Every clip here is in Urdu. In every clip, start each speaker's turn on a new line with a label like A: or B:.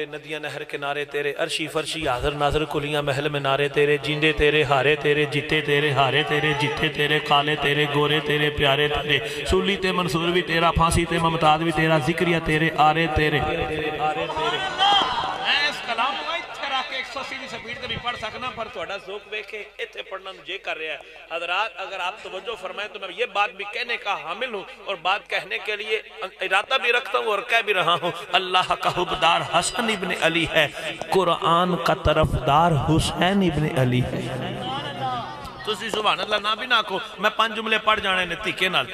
A: ندیاں نہر کنارے تیرے، عرشی فرشی حاضر ناظر کلیاں محل میں نارے تیرے، جیندے تیرے ہارے تیرے، جیتے تیرے ہارے تیرے، جیتے تیرے کالے تیرے، گورے تیرے، پیارے تیرے، سولی تے منصور بھی تیرا، پھانسی تے ممتاز بھی تیرا، ذکریہ تیرے، آرے تیرے۔ میں اس کلام میں اتھے رکھ کے 180 دی سپیڈ تے بھی پڑھ سکنا، پر تھوڑا ذوق دیکھے اتھے پڑھنا مجھے کر رہا ہے۔ حضرات اگر آپ توجہ فرمائیں تو میں یہ بات بھی کہنے کا حامل ہوں اور بات کہنے کے لیے ارادہ بھی رکھتا ہوں اور کہہ بھی رہا ہوں۔ اللہ کا حبدار حسن ابن علی ہے، قرآن کا طرفدار حسین ابن علی ہے۔ تسی سبحان اللہ نہ بھی نہ کو، میں 5 جملے پڑھ جانے نے تیکے نال۔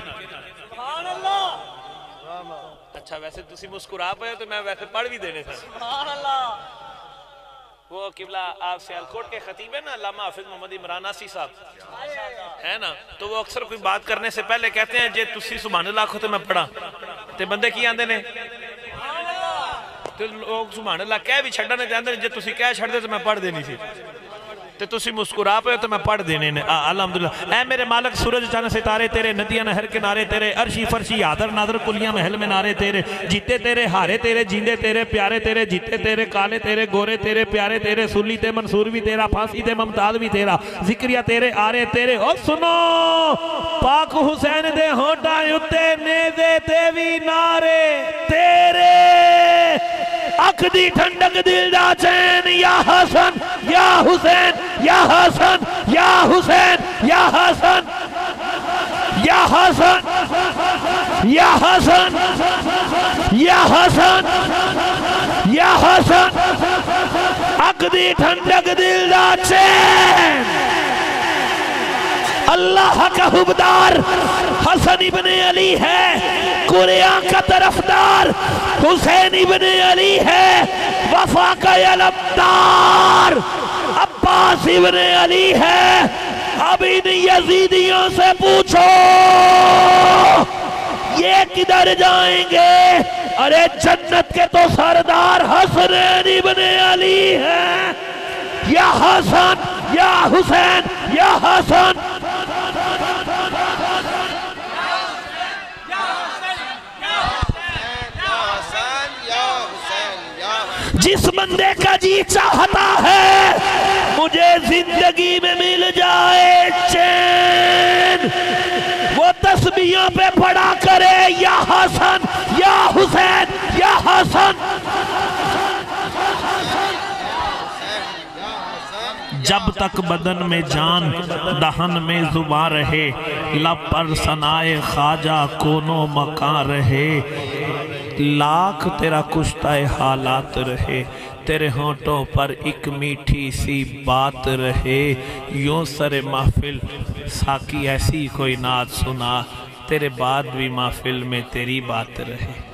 A: اچھا ویسے تسی مسکرا پائے تو میں ویسے پڑھ بھی دینے تھا۔ وہ قبلہ آپ سیالکوٹ کے خطیب ہے نا، علامہ حافظ محمد عمران آسی صاحب ہے نا، تو وہ اکثر کوئی بات کرنے سے پہلے کہتے ہیں جے تسی سبحان اللہ کو تو میں پڑھا تے بندے کی آندے نے تو لوگ سبحان اللہ کہہ بھی چھڑنے دے اندر، جے تسی کہہ چھڑ دے تو میں پڑھ دینی سی تے تسی مسکرا پہ تو میں پڑھ دینے نے۔ الحمدللہ اے میرے مالک، سورج چاند ستارے تیرے، ندیاں نہر کنارے تیرے، عرشی فرشی حاضر ناظر کلیاں محل میں نارے تیرے، جیتے تیرے ہارے تیرے، جیندے تیرے پیارے تیرے، جیتے تیرے کالے تیرے، گورے تیرے، پیارے تیرے، سلی تے منصور بھی تیرا، پھانسی تے ممتاز بھی تیرا، ذکریہ تیرے، آرے تیرے۔ اور سنو پاک حسین دے ہونٹاں اُتے نیزے تے بھی نارے تیرے، اکھ دی ٹھنڈک دل دا چین، یا حسن یا حسین یا حسن یا حسین یا حسن یا حسن یا حسن یا حسن یا حسن، اکھ دی ٹھنڈک دل دا چین۔ اللہ کا حبدار حسن ابن علی ہے، قرآن کا طرفدار حسین ابن علی ہے، وفا کا علمدار عباس ابن علی ہے۔ اب ان یزیدیوں سے پوچھو یہ کدھر جائیں گے؟ ارے جنت کے تو سردار حسن ابن علی ہے، یا حسن یا حسین یا حسن۔ جس بندے کا جی چاہتا ہے مجھے زندگی میں مل جائے چین، وہ تسبیحوں پہ پڑھا کرے یا حسن یا حسین یا حسن۔ جب تک بدن میں جان دہن میں زباں رہے، لب پر ثنائے خواجہ کونوں مکان رہے، لاکھ تیرا کشتہ حالات رہے، تیرے ہونٹوں پر ایک میٹھی سی بات رہے، یوں سر محفل ساکی ایسی کوئی نعت سنا، تیرے بعد بھی محفل میں تیری بات رہے۔